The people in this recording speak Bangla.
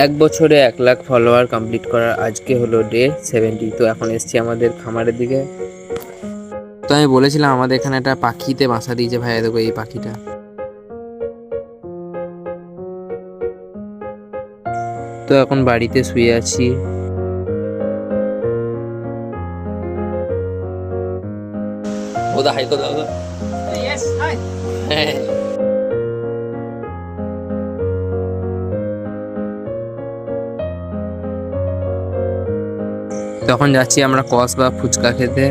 এক বছরে 1 লাখ ফলোয়ার কমপ্লিট করার আজকে হলো ডে 70। তো এখন এসছি আমাদের খামারের দিকে। তো আমি বলেছিলাম আমাদের এখানে একটা পাখিতে বাসা দিয়েছে, ভাইয়া দেখো এই পাখিটা। তো এখন বাড়িতে শুয়ে আছি। ওদা হাই কোদা ওদা। Yes hi. তখন যাচ্ছি আমরা কস বা ফুচকা খেতে।